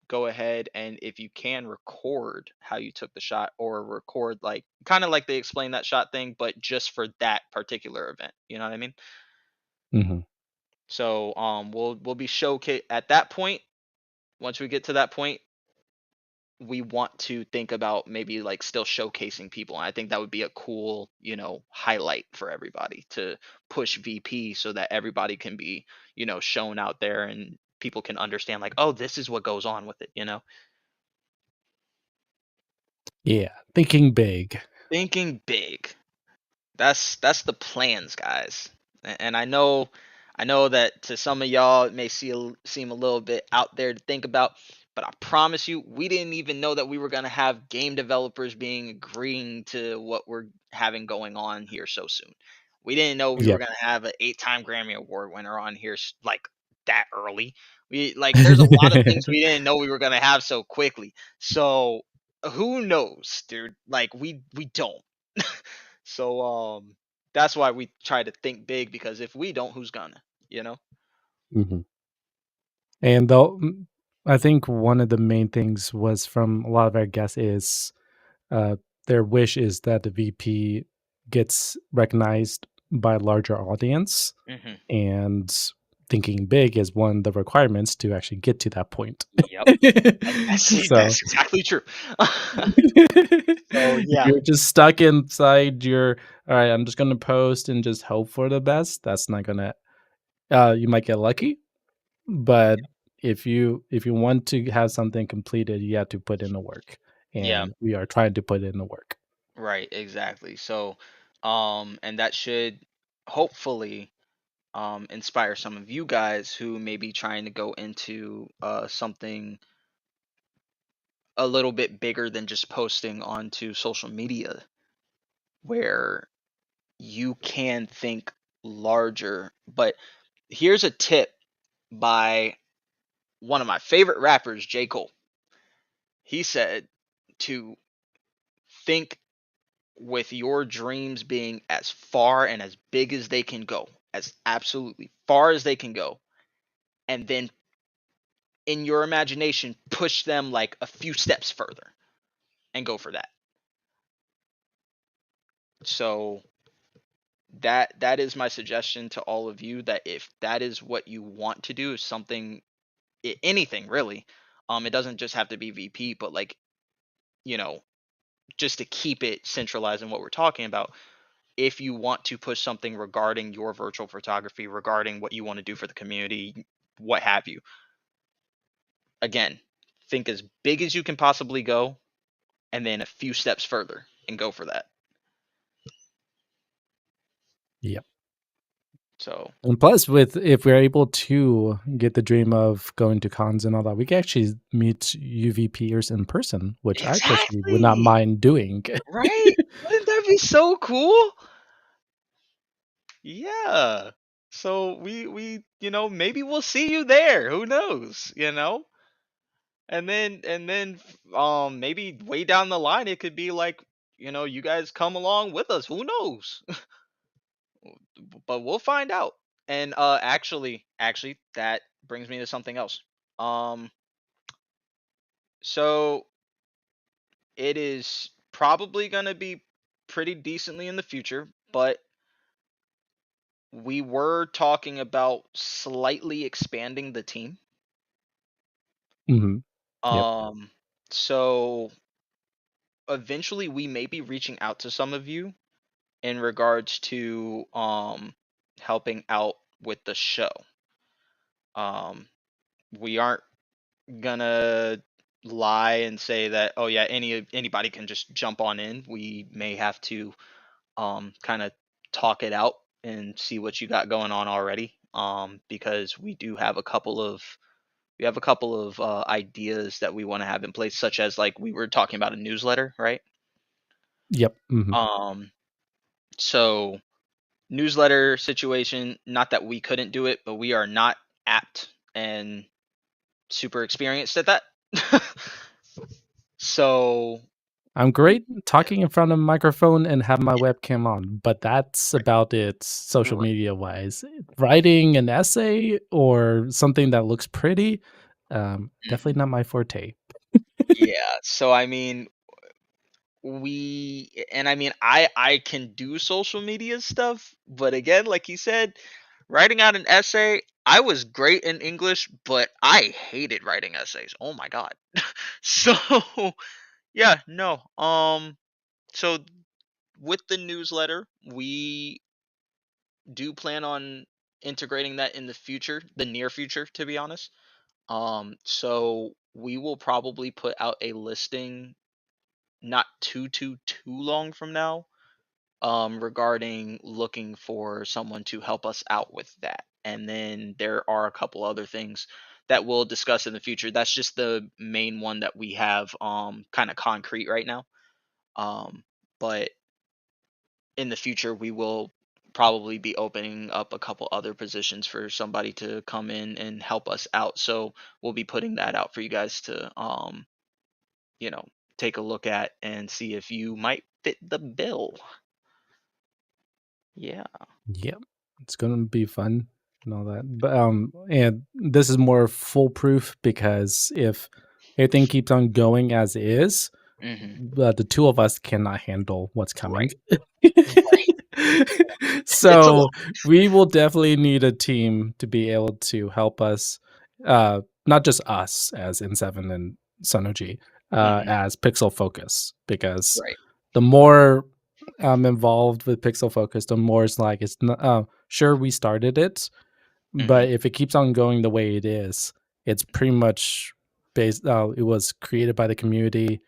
go ahead, and if you can, record how you took the shot, or record like kind of like they explain that shot thing, but just for that particular event. You know what I mean? Mhm. So we'll be showcase at that point. Once we get to that point, we want to think about maybe like still showcasing people. And I think that would be a cool, highlight for everybody to push VP so that everybody can be, shown out there and people can understand like, oh, this is what goes on with it. Yeah, thinking big. Thinking big. That's the plans, guys. And I know that to some of y'all it may seem a little bit out there to think about, but I promise you, we didn't even know that we were gonna have game developers being agreeing to what we're having going on here so soon. We didn't know we were Yep. gonna have an 8-time Grammy Award winner on here like that early. We like there's a lot of things we didn't know we were gonna have so quickly. So who knows, dude? Like we don't. So that's why we try to think big, because if we don't, who's gonna? You know? Mhm. And though I think one of the main things was from a lot of our guests is uh, their wish is that the VP gets recognized by a larger audience, Hmm. and thinking big is one of the requirements to actually get to that point. Yep. So That's exactly true. So if yeah, you're just stuck inside your, all right, I'm just gonna post and just hope for the best, that's not gonna you might get lucky, but if you want to have something completed, you have to put in the work, yeah, and we are trying to put in the work. right, exactly. So, and that should hopefully inspire some of you guys who may be trying to go into something a little bit bigger than just posting onto social media, where you can think larger. But here's a tip by one of my favorite rappers, J. Cole. He said to think with your dreams being as far and as big as they can go, as absolutely far as they can go, and then in your imagination, push them like a few steps further and go for that. So that is my suggestion to all of you, that if that is what you want to do, is something, anything really, it doesn't just have to be VP, but like, you know just to keep it centralized in what we're talking about, if you want to push something regarding your virtual photography, regarding what you want to do for the community, what have you, again, think as big as you can possibly go, and then a few steps further and go for that. Yep. So And plus, with if we're able to get the dream of going to cons and all that, we can actually meet UV peers in person, which I personally would not exactly, mind doing. right? Wouldn't that be so cool? Yeah. So we maybe we'll see you there. Who knows? And then maybe way down the line it could be like, you guys come along with us. Who knows? But we'll find out. And actually that brings me to something else. Um so it is probably going to be pretty decently in the future, but we were talking about slightly expanding the team. Mhm. Yep. Um so eventually we may be reaching out to some of you in regards to helping out with the show. Um we aren't gonna lie and say that, oh yeah, anybody can just jump on in. We may have to kind of talk it out and see what you got going on already, because we have a couple of ideas that we want to have in place, such as like we were talking about a newsletter, right? Yep. Mhm. um so newsletter situation, not that we couldn't do it, but we are not apt and super experienced at that. So I'm we great talking in front of a microphone and have my webcam on, but that's about it social right, media wise. Writing an essay or something that looks pretty, definitely mhm. not my forte. Yeah, so I mean, I mean, I can do social media stuff, but again, like you said, writing out an essay, I was great in English, but I hated writing essays. Oh my god. So, yeah, no. So with the newsletter, we do plan on integrating that in the future, the near future, to be honest. So we will probably put out a listing not too long from now, regarding looking for someone to help us out with that. And then there are a couple other things that we'll discuss in the future. That's just the main one that we have kind of concrete right now. But in the future we will probably be opening up a couple other positions for somebody to come in and help us out. So we'll be putting that out for you guys to you know, take a look at and see if you might fit the bill. Yeah. Yep. It's gonna be fun and all that. But and this is more foolproof because if everything keeps on going as is, Mhm. the two of us cannot handle what's coming. Right. Right. It's a So lot. we will definitely need a team to be able to help us, not just us as N7 and Sonoji, Mhm. as Pixel Focus, because Right. the more I'm involved with Pixel Focus, the more it's like it's not, sure we started it, Mhm. but if it keeps on going the way it is, it's pretty much based. It was created by the community,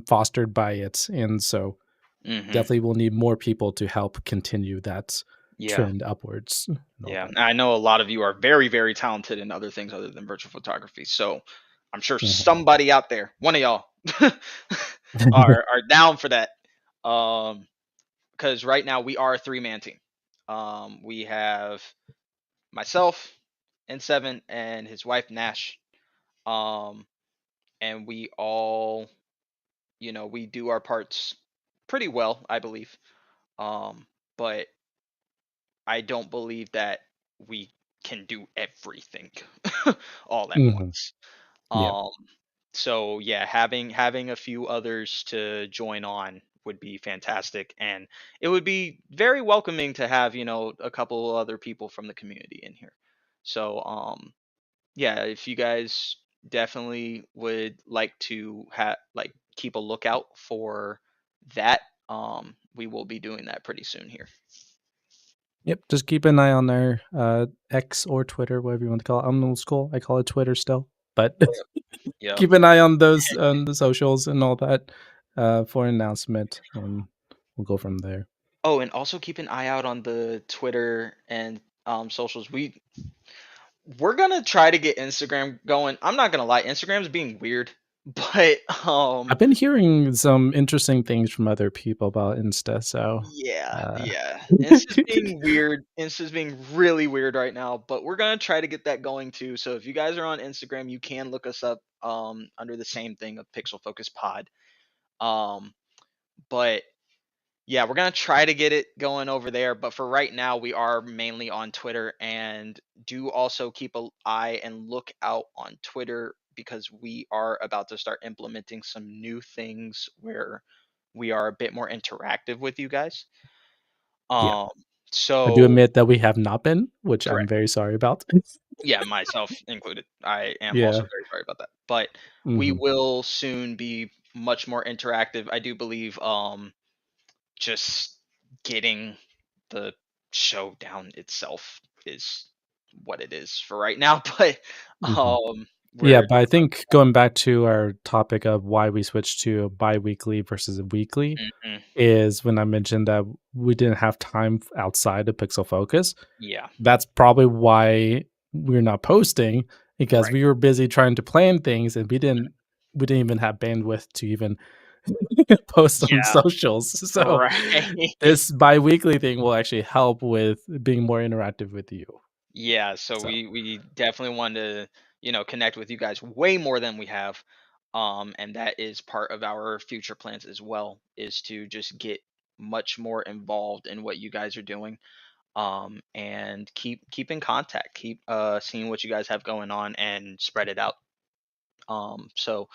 fostered by it, and so Mhm. definitely will need more people to help continue that Yeah. trend upwards and all Yeah. that. I know a lot of you are very, very talented in other things other than virtual photography. So I'm sure Mhm. somebody out there, one of y'all, are down for that. Um, because right now we are a three-man team. We have myself and Seven and his wife Nash. Um, and we all, we do our parts pretty well, I believe. But I don't believe that we can do everything all at Mhm. once. Yep. Um, so yeah, having a few others to join on would be fantastic, and it would be very welcoming to have a couple other people from the community in here. So yeah, if you guys definitely would like to keep a lookout for that, we will be doing that pretty soon here. Yep. Just keep an eye on their X or Twitter, whatever you want to call it. I'm old school. I call it Twitter still, but Yep. Yep. keep an eye on those on the socials and all that for an announcement, and we'll go from there. Oh, and also keep an eye out on the Twitter and socials. We're gonna try to get Instagram going. I'm not gonna lie, Instagram's being weird, but I've been hearing some interesting things from other people about Insta, so yeah, uh, yeah. Insta's being weird. Insta's being really weird right now, but we're gonna try to get that going too. So if you guys are on Instagram, you can look us up under the same thing of Pixel Focus Pod. Um, but yeah, we're gonna try to get it going over there, but for right now, we are mainly on Twitter, and do also keep an eye and look out on Twitter because we are about to start implementing some new things where we are a bit more interactive with you guys. yeah. Um, I do so admit that we have not been, which I'm correct. very sorry about. Yeah, myself included. I am also Yeah. very sorry about that, but we Mhm. will soon be much more interactive. I do believe just getting the show down itself is what it is for right now. But Mhm. um Yeah, we're but I think going back to our topic of why we switched to biweekly versus a weekly Mhm. is when I mentioned that we didn't have time outside of Pixel Focus. Yeah, That's probably why we're not posting because right. we were busy trying to plan things and we didn't even have bandwidth to even post on Yeah, socials. So right. this biweekly thing will actually help with being more interactive with you. Yeah, so So we definitely want to, connect with you guys way more than we have. And that is part of our future plans as well, is to just get much more involved in what you guys are doing, and keep in contact, keep seeing what you guys have going on and spread it out. So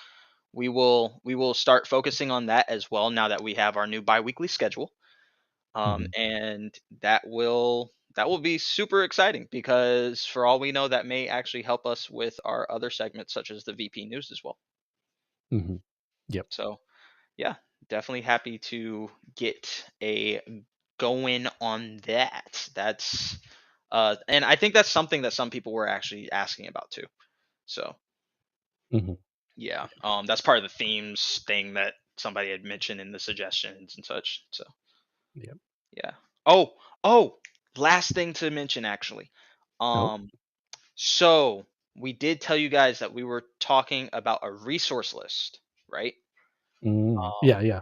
we will start focusing on that as well now that we have our new biweekly schedule. Mhm. And that will be super exciting, because for all we know, that may actually help us with our other segments such as the VP news as well. Mhm. Yep. So yeah, definitely happy to get a going on that. That's and I think that's something that some people were actually asking about too. So Mhm. yeah, that's part of the themes thing that somebody had mentioned in the suggestions and such. So Yep. yeah. Oh, oh, last thing to mention actually. Oh. Um, so we did tell you guys that we were talking about a resource list, right? Mm. Yeah, Um, yeah.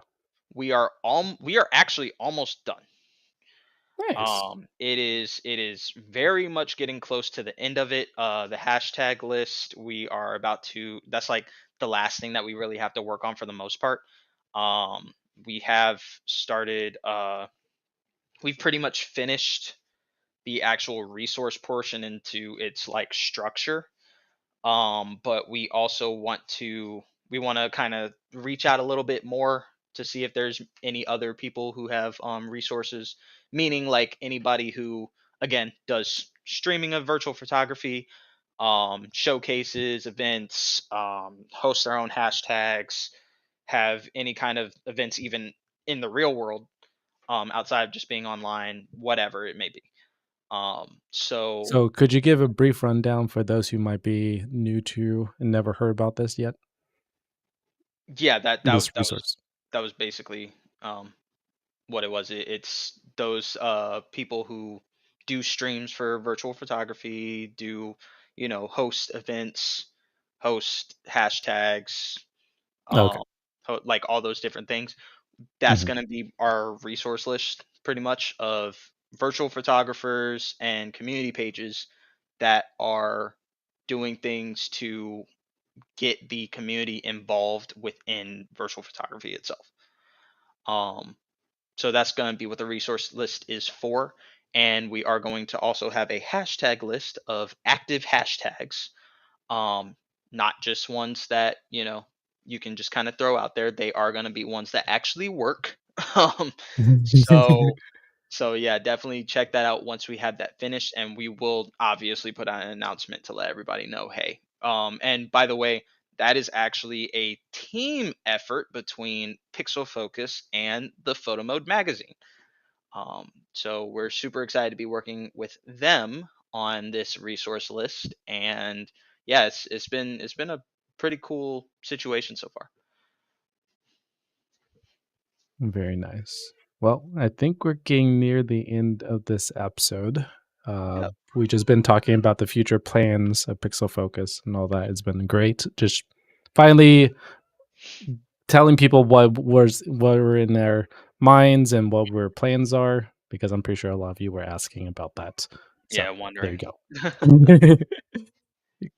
we are actually almost done. Nice. It is very much getting close to the end of it. The hashtag list, we are about to. That's like the last thing that we really have to work on for the most part. Um, we have started. We've pretty much finished the actual resource portion into its like structure. But we want to kind of reach out a little bit more to see if there's any other people who have resources, meaning like anybody who again does streaming of virtual photography, showcases, events, host their own hashtags, have any kind of events even in the real world, outside of just being online, whatever it may be. So So, could you give a brief rundown for those who might be new to and never heard about this yet? yeah, that that This that was resource. that was basically um what it was. It's those people who do streams for virtual photography, do host events, host hashtags, Okay. um like all those different things. That's Mhm. going to be our resource list pretty much of virtual photographers and community pages that are doing things to get the community involved within virtual photography itself. Um, so that's going to be what the resource list is for. And we are going to also have a hashtag list of active hashtags, um, not just ones that, you can just kind of throw out there. They are going to be ones that actually work. um, so so yeah, definitely check that out once we have that finished, and we will obviously put out an announcement to let everybody know, hey. And by the way, that is actually a team effort between Pixel Focus and the Photo Mode magazine. So we're super excited to be working with them on this resource list, and yeah, it's been a pretty cool situation so far. Very nice. Well, I think we're getting near the end of this episode. Yep. We just been talking about the future plans of Pixel Focus and all that. It's been great. Just finally telling people what were in their minds and what our plans are, because I'm pretty sure a lot of you were asking about that. So Yeah, there you wondering. go.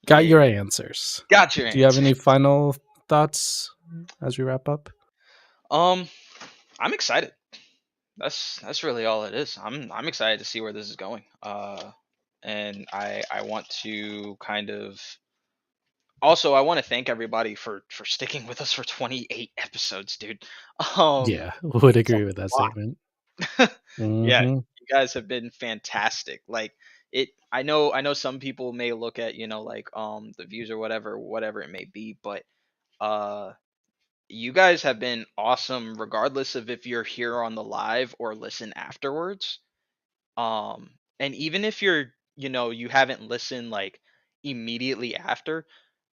Got Yeah, your answers. got your Do you have answer. any final thoughts as we wrap up? Um, I'm excited. That's really all it is. I'm excited to see where this is going. And I want to kind of also I want to thank everybody for sticking with us for 28 episodes, dude. Um, Yeah, would it's a agree with that statement. lot. Yeah, Mhm. you guys have been fantastic. Like I know some people may look at like the views or whatever it may be, but uh you guys have been awesome regardless of if you're here on the live or listen afterwards. And even if you haven't listened like immediately after,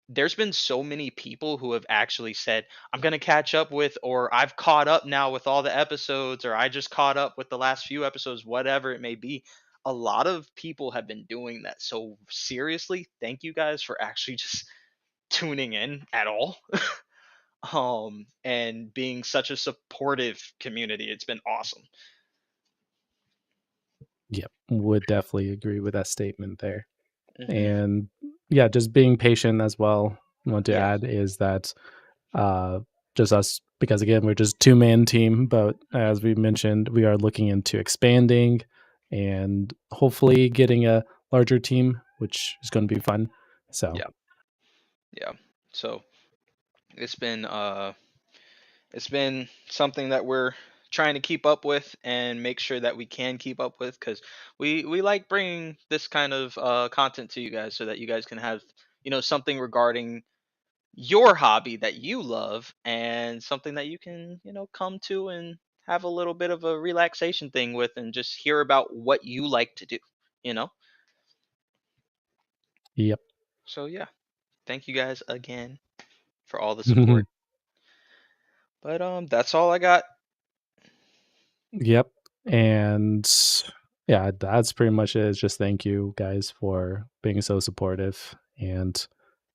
there's been so many people who have actually said, I'm going to catch up with, or I've caught up now with all the episodes, or I just caught up with the last few episodes, whatever it may be. A lot of people have been doing that. So seriously, thank you guys for actually just tuning in at all. And being such a supportive community. It's been awesome. Yep, would definitely agree with that statement there. Hmm. And yeah, just being patient as well. I want to Yeah. add is that uh, just us, because again, we're just two-man team, but as we mentioned, we are looking into expanding and hopefully getting a larger team, which is going to be fun. So, Yeah. Yeah. So it's been it's been something that we're trying to keep up with and make sure that we can keep up with, because we like bringing this kind of content to you guys so that you guys can have, something regarding your hobby that you love, and something that you can, come to and have a little bit of a relaxation thing with, and just hear about what you like to do, you know? yep. So yeah, thank you guys again for all the support. But that's all I got. Yep. And yeah, that's pretty much it. It's just thank you guys for being so supportive. And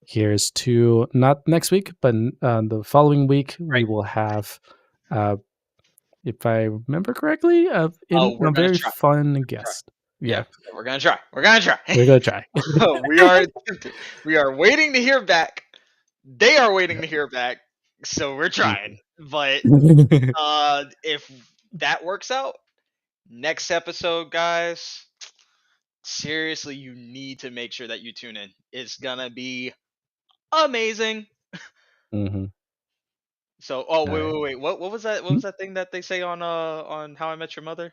here's to not next week, but the following week, we Right. will have, uh, if I remember correctly, Oh, we're a gonna very try. fun Try. guest. Yeah, Yeah, we're gonna try. We're gonna try. we're going to try. We are attempting. We are waiting to hear back. They are waiting Yep. to hear back. So we're trying. Mhm. But if that works out, next episode, guys, seriously, you need to make sure that you tune in. It's gonna be amazing. Mhm. So, oh, All wait, right. wait, wait. What was that? What Hmm? was that thing that they say on How I Met Your Mother?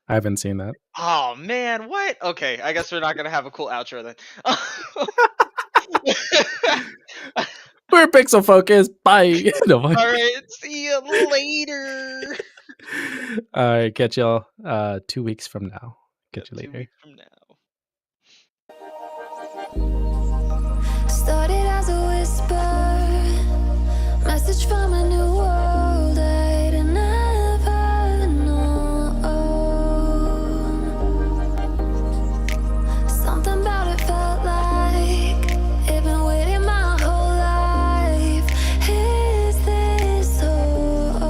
I haven't seen that. Oh man, what? Okay, I guess we're not gonna have a cool outro then. We're Pixel Focus. Bye. No, bye. All right, see you later. All right. Catch y'all 2 weeks from now. Yep, Catch you two later. weeks from now. Started as a whisper, message from a new world I'd never known. Something about it felt like it'd been waiting my whole life. Is this home?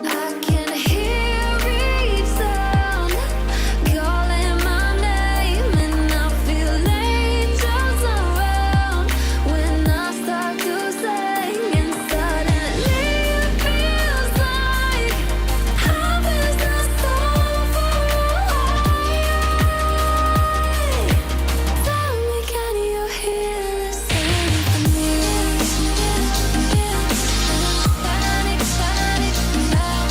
I can hear each sound calling my name, and I feel angels around when I start to sing, and suddenly it feels like heaven's not so far away. Tell me, can you hear the symphony? Panic, panic now.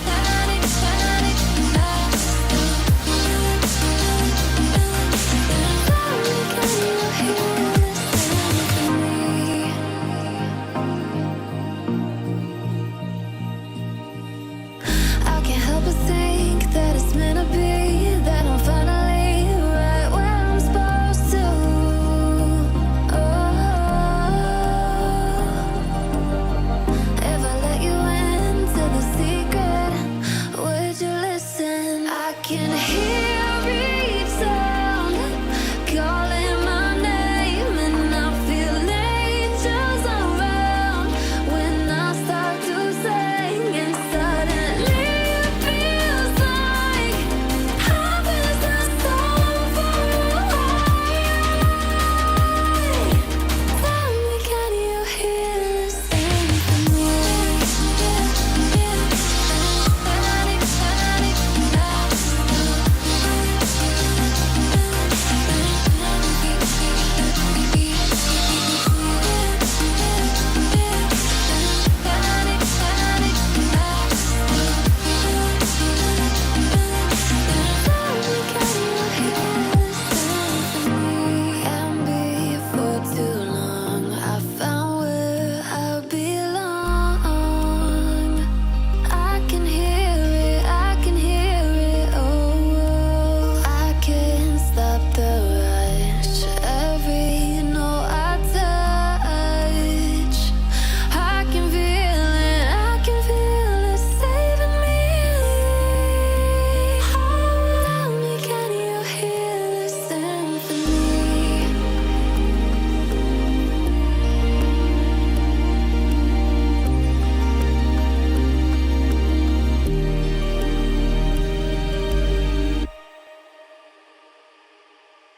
Panic, panic now. Tell me, can you hear the symphony? I can't help but think that it's meant to be, that I'm finally right where I'm supposed to. Oh, if I let you into the secret, would you listen? I can hear